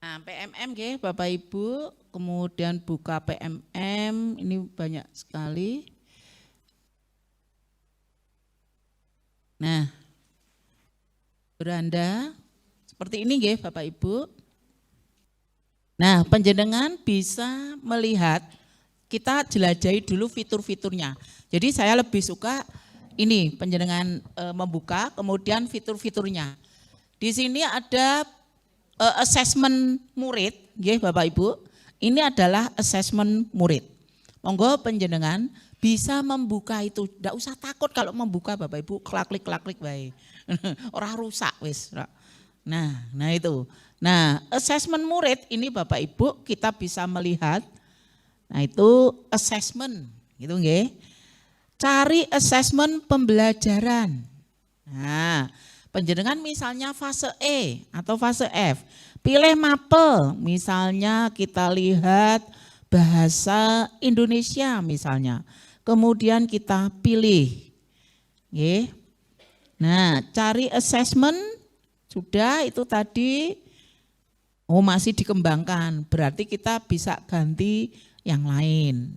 Nah, PMM nggih Bapak Ibu, kemudian buka PMM ini banyak sekali. Nah, beranda seperti ini nggih Bapak Ibu. Nah, panjenengan bisa melihat, kita jelajahi dulu fitur-fiturnya. Jadi saya lebih suka ini panjenengan membuka, kemudian fitur-fiturnya. Di sini ada assessment murid, nggih Bapak Ibu. Ini adalah assessment murid. Monggo panjenengan bisa membuka itu, tidak usah takut kalau membuka Bapak Ibu, klik baik. Orang rusak wis. Nah itu. Nah, assessment murid ini Bapak Ibu kita bisa melihat. Nah, itu assessment, gitu nggih. Cari assessment pembelajaran. Nah, panjenengan misalnya fase E atau fase F, pilih mapel, misalnya kita lihat bahasa Indonesia misalnya, kemudian kita pilih. Oke. Nah, cari assessment, sudah itu tadi, masih dikembangkan, berarti kita bisa ganti yang lain.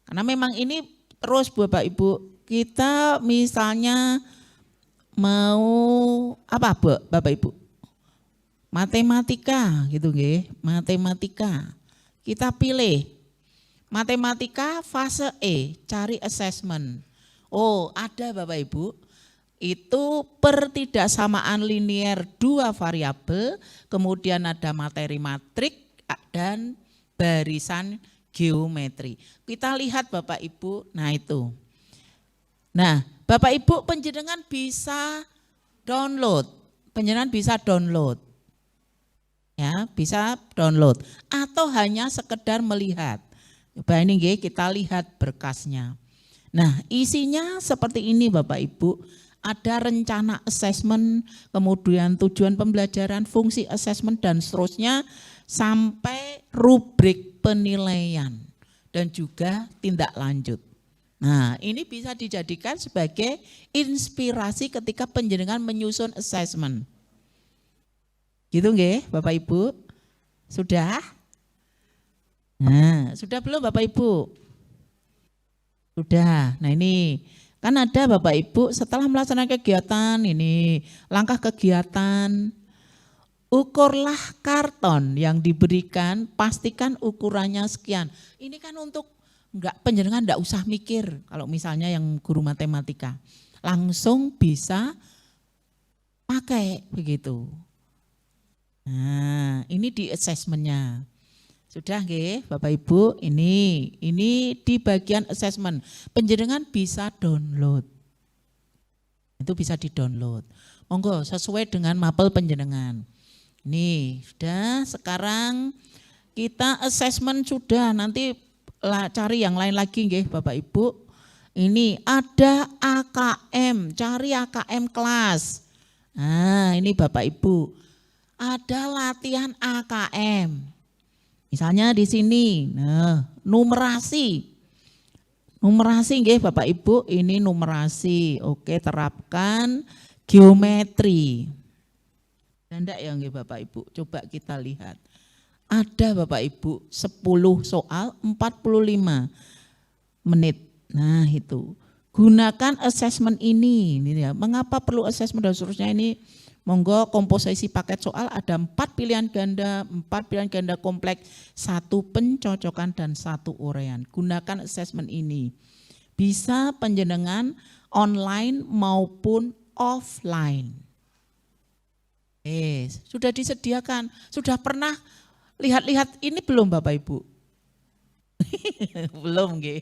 Karena memang ini terus Bapak Ibu, kita misalnya mau apa Bapak Ibu? Matematika gitu nggih, matematika. Kita pilih matematika fase E, cari assessment. Oh, ada Bapak Ibu. Itu pertidaksamaan linier dua variabel, kemudian ada materi matrik dan barisan geometri. Kita lihat Bapak Ibu, nah itu. Nah, Bapak Ibu panjenengan bisa download, ya bisa download, atau hanya sekedar melihat. Coba ini nggih, kita lihat berkasnya. Nah, isinya seperti ini Bapak Ibu. Ada rencana assessment, kemudian tujuan pembelajaran, fungsi assessment dan seterusnya sampai rubrik penilaian dan juga tindak lanjut. Nah, ini bisa dijadikan sebagai inspirasi ketika panjenengan menyusun assessment. Gitu nggih, Bapak Ibu? Sudah? Nah, sudah belum Bapak Ibu? Sudah. Nah, ini kan ada Bapak Ibu setelah melaksanakan kegiatan ini, langkah kegiatan, ukurlah karton yang diberikan, pastikan ukurannya sekian. Ini kan untuk panjenengan enggak usah mikir kalau misalnya yang guru matematika. Langsung bisa pakai begitu. Nah, ini di assessmentnya. Sudah nggih Bapak Ibu, ini di bagian assessment. Panjenengan bisa download. Itu bisa di-download. Monggo sesuai dengan mapel panjenengan. Nih, sudah sekarang kita assessment sudah, nanti cari yang lain lagi nggih Bapak Ibu. Ini ada AKM, cari AKM kelas. Nah, ini Bapak Ibu. Ada latihan AKM. Misalnya di sini, nah, numerasi nggih Bapak Ibu, ini numerasi. Oke, terapkan geometri. Enggak ya nggih Bapak Ibu, coba kita lihat. Ada Bapak Ibu 10 soal 45 menit. Nah, itu. Gunakan assessment ini ya. Mengapa perlu assessment dan seterusnya ini? Monggo komposisi paket soal ada 4 pilihan ganda, 4 pilihan ganda kompleks, 1 pencocokan dan 1 uraian. Gunakan assessment ini. Bisa panjenengan online maupun offline. Sudah disediakan. Sudah pernah lihat-lihat ini belum Bapak Ibu? Belum nggih.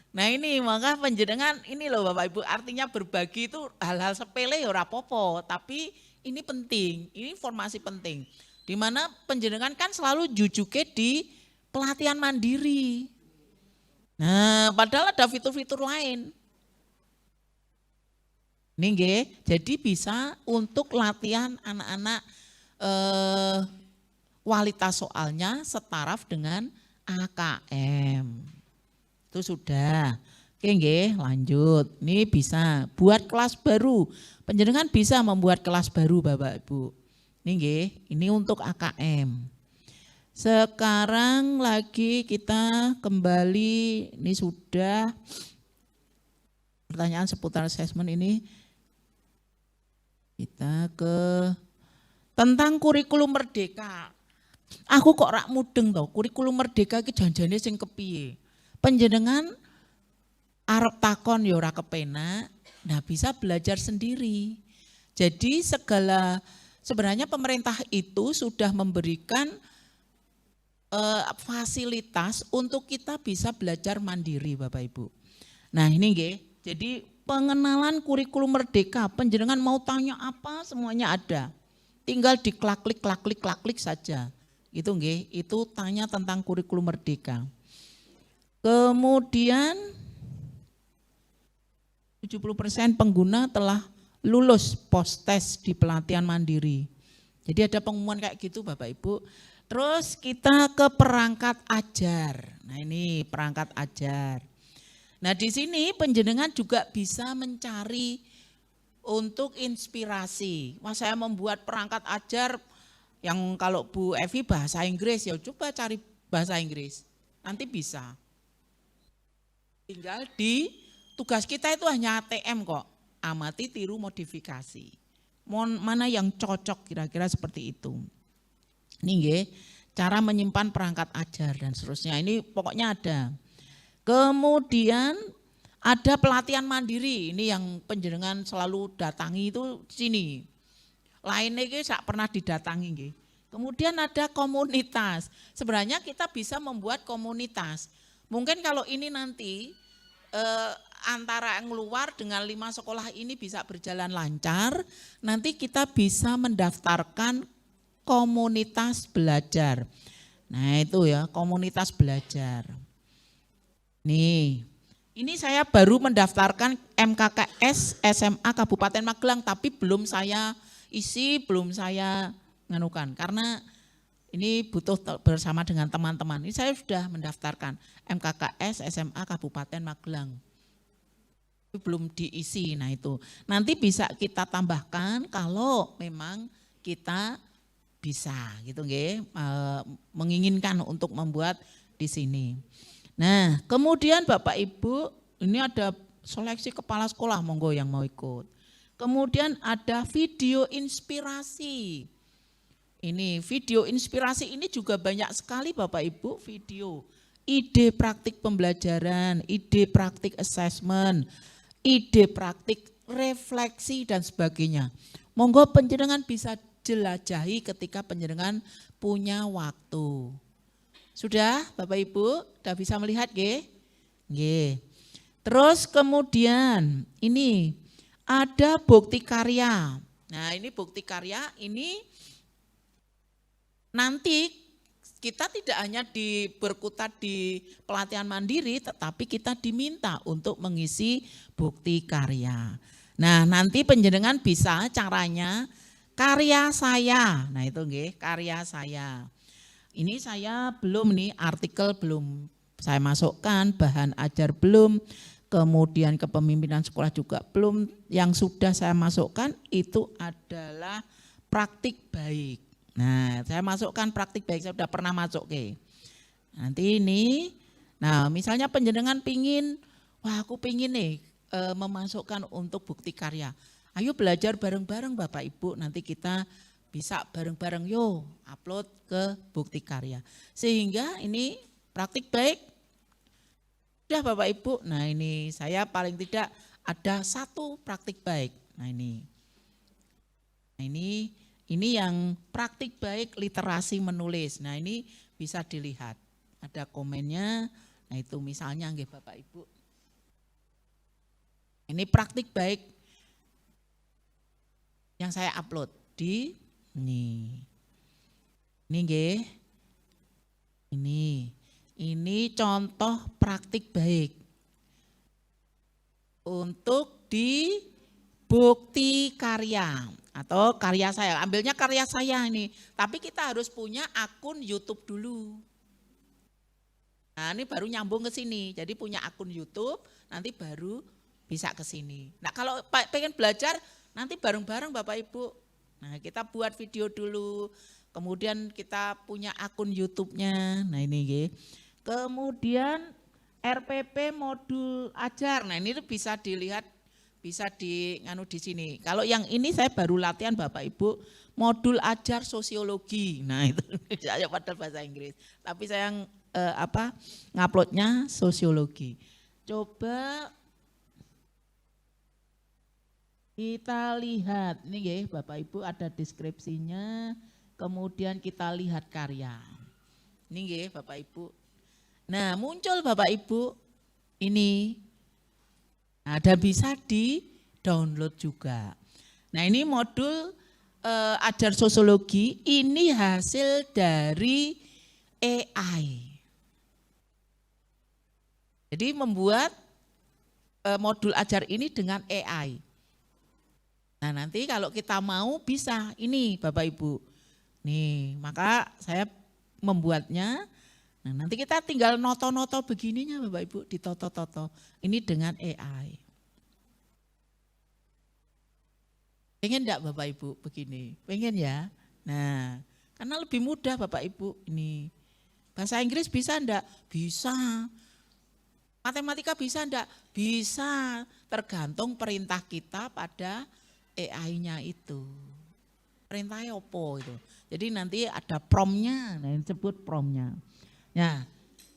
Nah ini maka panjenengan ini loh Bapak Ibu, artinya berbagi itu hal-hal sepele ya ora apa-apa, tapi ini penting, ini informasi penting. Di mana panjenengan kan selalu jujuke di pelatihan mandiri. Nah, padahal ada fitur-fitur lain. Ini nggih, jadi bisa untuk latihan anak-anak kualitas soalnya setaraf dengan AKM. Itu sudah. Oke nggih, lanjut. Ini bisa buat kelas baru. Panjenengan bisa membuat kelas baru Bapak Ibu. Ini nggih, ini untuk AKM. Sekarang lagi kita kembali, ini sudah pertanyaan seputar asesmen ini. Kita ke tentang kurikulum merdeka. Aku kok rak mudeng tau, kurikulum merdeka iki janjane sing kepiye? Panjenengan arep takon ya ora kepenak, nah bisa belajar sendiri. Jadi sebenarnya pemerintah itu sudah memberikan fasilitas untuk kita bisa belajar mandiri Bapak Ibu. Nah ini nggih, jadi pengenalan kurikulum merdeka, panjenengan mau tanya apa semuanya ada. Tinggal diklik saja. Itu nggih, itu tanya tentang kurikulum merdeka. Kemudian 70% pengguna telah lulus post-tes di pelatihan mandiri. Jadi ada pengumuman kayak gitu Bapak Ibu. Terus kita ke perangkat ajar. Nah ini perangkat ajar. Nah di sini panjenengan juga bisa mencari untuk inspirasi. Wah saya membuat perangkat ajar yang kalau Bu Evi bahasa Inggris, ya coba cari bahasa Inggris. Nanti bisa. Tinggal di tugas kita itu hanya ATM kok. Amati, tiru, modifikasi. Mana yang cocok kira-kira seperti itu. Ini nggih, cara menyimpan perangkat ajar dan seterusnya. Ini pokoknya ada. Kemudian ada pelatihan mandiri. Ini yang panjenengan selalu datangi itu sini. Lainnya ini sak pernah didatangi nggih. Kemudian ada komunitas. Sebenarnya kita bisa membuat komunitas. Mungkin kalau ini nanti antara yang luar dengan 5 sekolah ini bisa berjalan lancar, nanti kita bisa mendaftarkan komunitas belajar. Nah itu ya, komunitas belajar. Nih, ini saya baru mendaftarkan MKKS SMA Kabupaten Magelang, tapi belum saya isi, belum saya nganukan. Karena ini butuh bersama dengan teman-teman. Ini saya sudah mendaftarkan MKKS SMA Kabupaten Magelang. Belum diisi, nah itu. Nanti bisa kita tambahkan kalau memang kita bisa gitu nggih, menginginkan untuk membuat di sini. Nah, kemudian Bapak Ibu, ini ada seleksi kepala sekolah monggo yang mau ikut. Kemudian ada video inspirasi. Ini video inspirasi ini juga banyak sekali Bapak Ibu video. Ide praktik pembelajaran, ide praktik assessment, ide praktik refleksi dan sebagainya. Monggo panjenengan bisa jelajahi ketika panjenengan punya waktu. Sudah Bapak Ibu, sudah bisa melihat nggih? Nggih. Terus kemudian ini ada bukti karya. Nah, ini bukti karya ini nanti kita tidak hanya berkutat di pelatihan mandiri, tetapi kita diminta untuk mengisi bukti karya. Nah, nanti panjenengan bisa caranya karya saya. Nah, itu nggih, karya saya. Ini saya belum nih, artikel belum saya masukkan, bahan ajar belum, kemudian kepemimpinan sekolah juga belum. Yang sudah saya masukkan itu adalah praktik baik. Nah, saya masukkan praktik baik, saya sudah pernah masuk ke. Nanti ini, nah misalnya panjenengan pingin, wah aku pingin nih memasukkan untuk bukti karya. Ayo belajar bareng-bareng Bapak Ibu, nanti kita bisa bareng-bareng yo upload ke bukti karya. Sehingga ini praktik baik, sudah Bapak Ibu, nah ini saya paling tidak ada 1 praktik baik. Nah ini yang praktik baik literasi menulis. Nah ini bisa dilihat, ada komennya. Nah itu misalnya nggih Bapak Ibu. Ini praktik baik yang saya upload di ini nggih. Ini contoh praktik baik untuk di bukti karya atau karya saya. Ambilnya karya saya ini, tapi kita harus punya akun YouTube dulu. Nah, ini baru nyambung ke sini. Jadi punya akun YouTube, nanti baru bisa ke sini. Nah, kalau pengen belajar nanti bareng-bareng Bapak Ibu. Nah, kita buat video dulu, kemudian kita punya akun YouTube-nya. Nah, ini nggih. Kemudian RPP modul ajar. Nah, ini bisa dilihat, bisa di sini. Kalau yang ini saya baru latihan Bapak Ibu, modul ajar sosiologi. Nah, itu saya padahal bahasa Inggris. Tapi saya nguploadnya sosiologi. Coba kita lihat, ini ya Bapak Ibu ada deskripsinya, kemudian kita lihat karya. Ini ya Bapak Ibu. Nah, muncul Bapak Ibu ini, ada bisa di-download juga. Nah, ini modul ajar sosiologi, ini hasil dari AI. Jadi membuat modul ajar ini dengan AI. Nah, nanti kalau kita mau bisa ini Bapak Ibu. Nih, maka saya membuatnya. Nah, nanti kita tinggal noto-noto begininya Bapak Ibu, ditoto-toto. Ini dengan AI. Pengen enggak Bapak Ibu begini? Pengen ya? Nah, karena lebih mudah Bapak Ibu ini. Bahasa Inggris bisa enggak? Bisa. Matematika bisa enggak? Bisa. Tergantung perintah kita pada AI-nya itu. Perintahnya apa itu. Jadi nanti ada prompt-nya, nah ini disebut prompt-nya. Nah,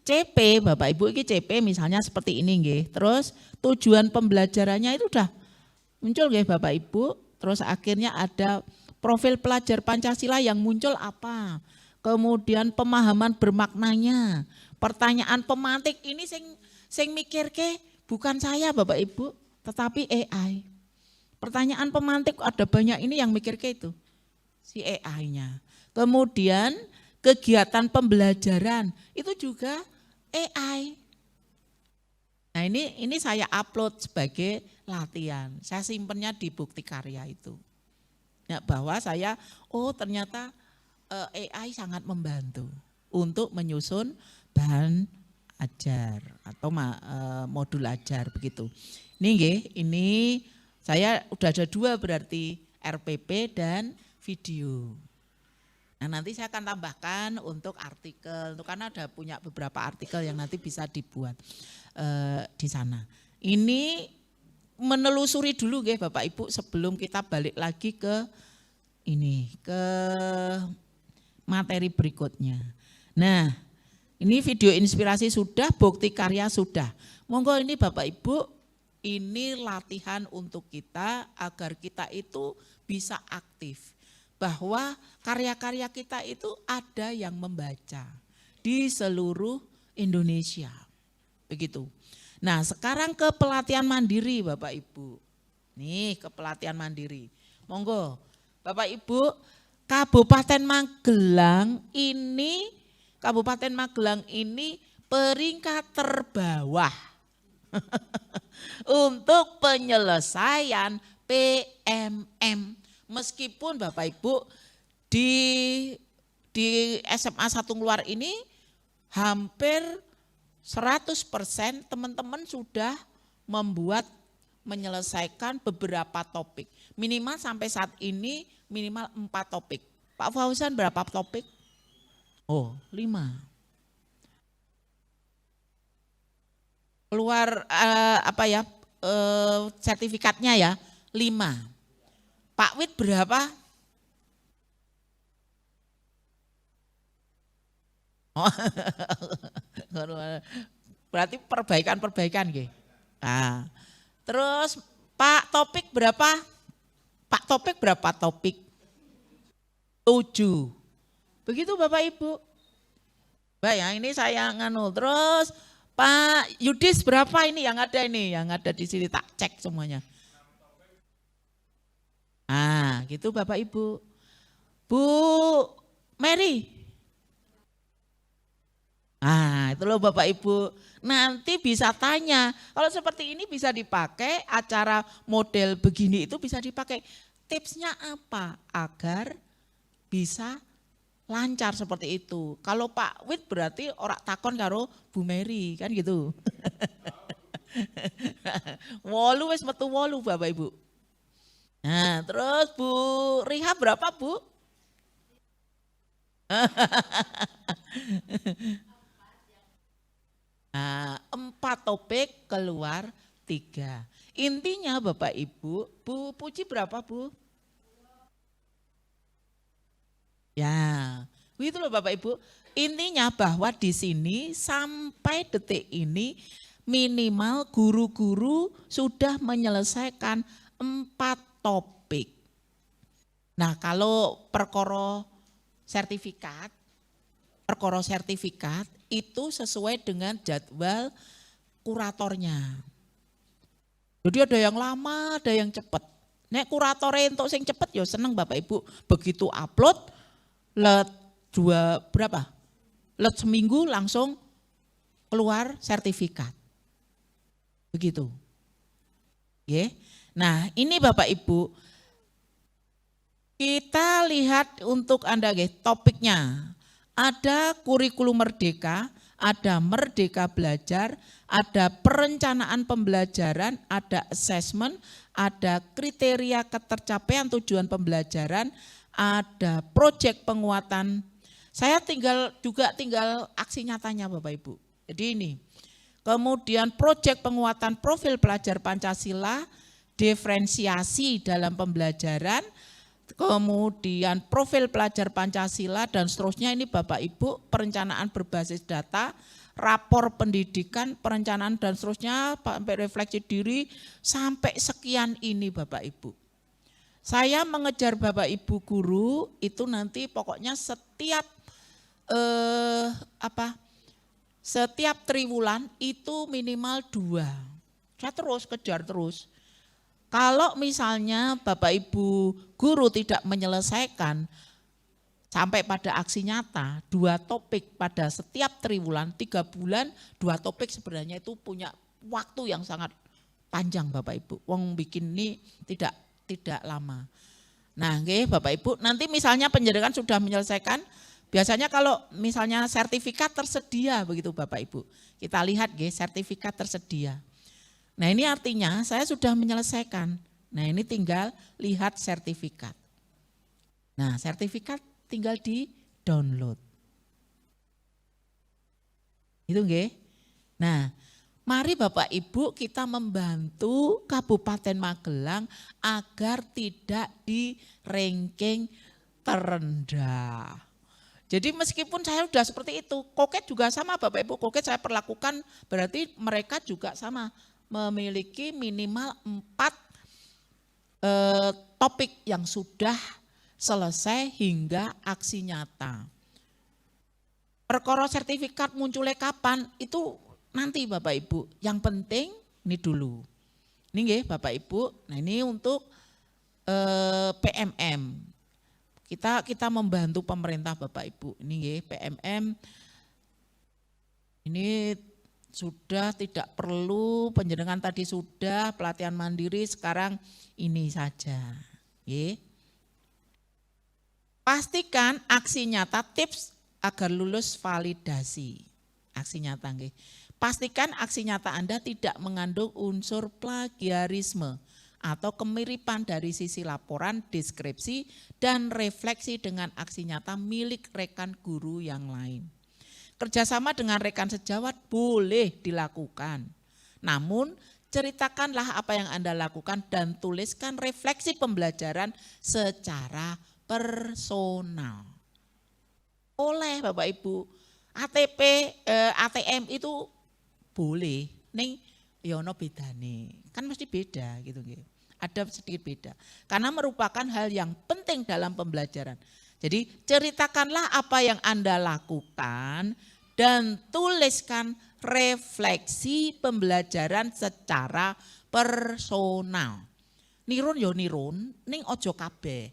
CP Bapak Ibu ini CP misalnya seperti ini nggih. Terus tujuan pembelajarannya itu udah muncul nggih Bapak Ibu. Terus akhirnya ada profil pelajar Pancasila yang muncul apa? Kemudian pemahaman bermaknanya. Pertanyaan pemantik ini sing mikir ke bukan saya Bapak Ibu, tetapi AI. Pertanyaan pemantik ada banyak ini yang mikir ke itu, si AI-nya. Kemudian kegiatan pembelajaran itu juga AI. Nah ini saya upload sebagai latihan, saya simpennya di bukti karya itu. Nah, bahwa saya, ternyata AI sangat membantu untuk menyusun bahan ajar atau modul ajar begitu. Ini nggih, ini saya udah ada 2 berarti RPP dan video. Nah nanti saya akan tambahkan untuk artikel, karena ada punya beberapa artikel yang nanti bisa dibuat di sana. Ini menelusuri dulu ya Bapak Ibu sebelum kita balik lagi ke materi berikutnya. Nah ini video inspirasi sudah, bukti karya sudah. Monggo ini Bapak Ibu, ini latihan untuk kita agar kita itu bisa aktif. Bahwa karya-karya kita itu ada yang membaca di seluruh Indonesia. Begitu. Nah sekarang ke pelatihan mandiri Bapak Ibu. Nih ke pelatihan mandiri. Monggo Bapak Ibu, Kabupaten Magelang ini peringkat terbawah untuk penyelesaian PMM. Meskipun Bapak Ibu di SMA 1 Luar ini hampir 100% teman-teman sudah menyelesaikan beberapa topik. Minimal sampai saat ini minimal 4 topik. Pak Fauzan berapa topik? 5. Keluar sertifikatnya ya 5. Pak Wid berapa? Berarti perbaikan nggih. Nah, terus Pak Topik berapa? Pak Topik berapa topik? 7. Begitu Bapak Ibu. Baik, yang ini saya terus Pak Yudis berapa ini yang ada di sini tak cek semuanya. Nah, gitu Bapak Ibu. Bu Mary. Nah, itu loh Bapak Ibu. Nanti bisa tanya. Kalau seperti ini bisa dipakai, acara model begini itu bisa dipakai. Tipsnya apa agar bisa lancar seperti itu. Kalau Pak Wid berarti orang takon karo Bu Mary kan gitu. 8 wis metu 8 Bapak Ibu. Nah, terus Bu Riha berapa, Bu? Nah, 4 topik keluar 3. Intinya Bapak Ibu, Bu Puji berapa, Bu? Ya, itu loh Bapak Ibu. Intinya bahwa di sini sampai detik ini minimal guru-guru sudah menyelesaikan 4 topik. Nah, kalau perkara sertifikat itu sesuai dengan jadwal kuratornya. Jadi ada yang lama, ada yang cepat. Nek kuratornya untuk sing cepet ya seneng Bapak Ibu. Begitu upload, let let seminggu langsung keluar sertifikat. Begitu. Ya. Nah, ini Bapak Ibu, kita lihat untuk Anda topiknya. Ada kurikulum merdeka, ada merdeka belajar, ada perencanaan pembelajaran, ada assessment, ada kriteria ketercapaian tujuan pembelajaran, ada proyek penguatan. Saya tinggal aksi nyatanya Bapak Ibu. Jadi ini. Kemudian proyek penguatan profil pelajar Pancasila, diferensiasi dalam pembelajaran, kemudian profil pelajar Pancasila dan seterusnya. Ini Bapak Ibu perencanaan berbasis data, rapor pendidikan, perencanaan dan seterusnya, sampai refleksi diri, sampai sekian ini Bapak Ibu. Saya mengejar Bapak Ibu guru itu nanti pokoknya setiap triwulan itu minimal 2. Saya terus kejar terus. Kalau misalnya Bapak Ibu guru tidak menyelesaikan sampai pada aksi nyata 2 topik pada setiap triwulan, 3 bulan 2 topik sebenarnya itu punya waktu yang sangat panjang Bapak Ibu. Wong bikin ini tidak lama. Nah, Bapak Ibu, nanti misalnya penjaringan sudah menyelesaikan, biasanya kalau misalnya sertifikat tersedia begitu Bapak Ibu. Kita lihat sertifikat tersedia. Nah, ini artinya saya sudah menyelesaikan. Nah, ini tinggal lihat sertifikat. Nah, sertifikat tinggal di-download. Itu nggih. Nah, mari Bapak Ibu kita membantu Kabupaten Magelang agar tidak di ranking terendah. Jadi meskipun saya sudah seperti itu, Koket juga sama Bapak Ibu. Koket saya perlakukan berarti mereka juga sama. Memiliki minimal 4 topik yang sudah selesai hingga aksi nyata. Perkara sertifikat munculnya kapan itu nanti Bapak Ibu. Yang penting ini dulu. Ini Bapak Ibu. Nah, ini untuk PMM. Kita membantu pemerintah Bapak Ibu. Ini PMM. Ini sudah tidak perlu penjenengan tadi sudah pelatihan mandiri, sekarang ini saja. Pastikan aksi nyata tips agar lulus validasi. Aksi nyata Pastikan aksi nyata Anda tidak mengandung unsur plagiarisme atau kemiripan dari sisi laporan, deskripsi, dan refleksi dengan aksi nyata milik rekan guru yang lain. Kerjasama dengan rekan sejawat boleh dilakukan. Namun ceritakanlah apa yang Anda lakukan dan tuliskan refleksi pembelajaran secara personal. Oleh Bapak Ibu, ATM itu boleh, ning ya ono bedane. Kan mesti beda gitu nggih. Ada sedikit beda. Karena merupakan hal yang penting dalam pembelajaran. Jadi ceritakanlah apa yang Anda lakukan dan tuliskan refleksi pembelajaran secara personal. Nirun ya nirun, ning ojo kabeh.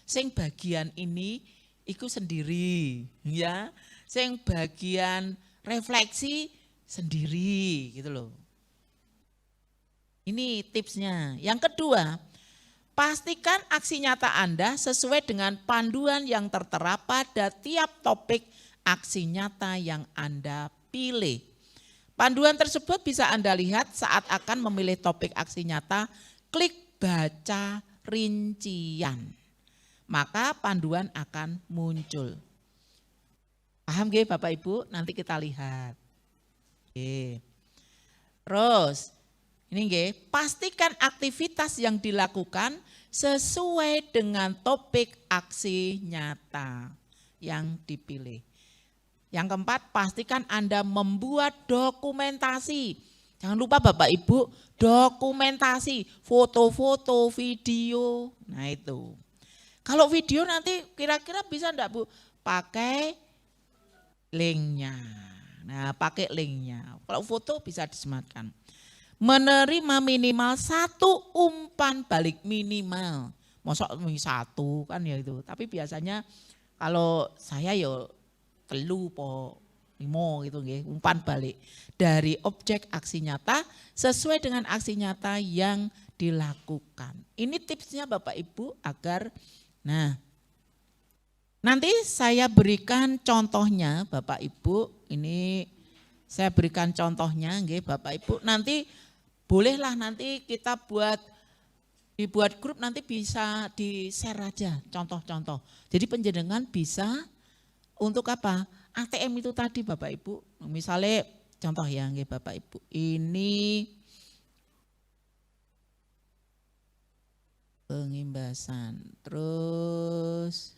Sing bagian ini iku sendiri, ya. Sing bagian refleksi sendiri gitu loh. Ini tipsnya. Yang kedua, pastikan aksi nyata Anda sesuai dengan panduan yang tertera pada tiap topik aksi nyata yang Anda pilih. Panduan tersebut bisa Anda lihat saat akan memilih topik aksi nyata. Klik baca rincian. Maka panduan akan muncul. Paham nggih Bapak Ibu? Nanti kita lihat. Oke. Terus ini nggih, pastikan aktivitas yang dilakukan sesuai dengan topik aksi nyata yang dipilih. Yang keempat, pastikan Anda membuat dokumentasi. Jangan lupa Bapak Ibu, dokumentasi, foto-foto, video. Nah itu. Kalau video nanti kira-kira bisa enggak Bu? Pakai linknya. Nah pakai linknya. Kalau foto bisa disematkan. Menerima minimal 1 umpan balik minimal. Masa satu kan ya itu. Tapi biasanya kalau saya ya telu po 5 gitu nggih, umpan balik dari objek aksi nyata sesuai dengan aksi nyata yang dilakukan. Ini tipsnya Bapak Ibu agar nanti saya berikan contohnya Bapak Ibu. Ini saya berikan contohnya nggih Bapak Ibu. Nanti bolehlah nanti kita dibuat grup, nanti bisa di-share aja contoh-contoh. Jadi penjenengan bisa untuk apa? ATM itu tadi Bapak Ibu. Misalnya contoh ya nggih Bapak Ibu. Ini pengimbasan. Terus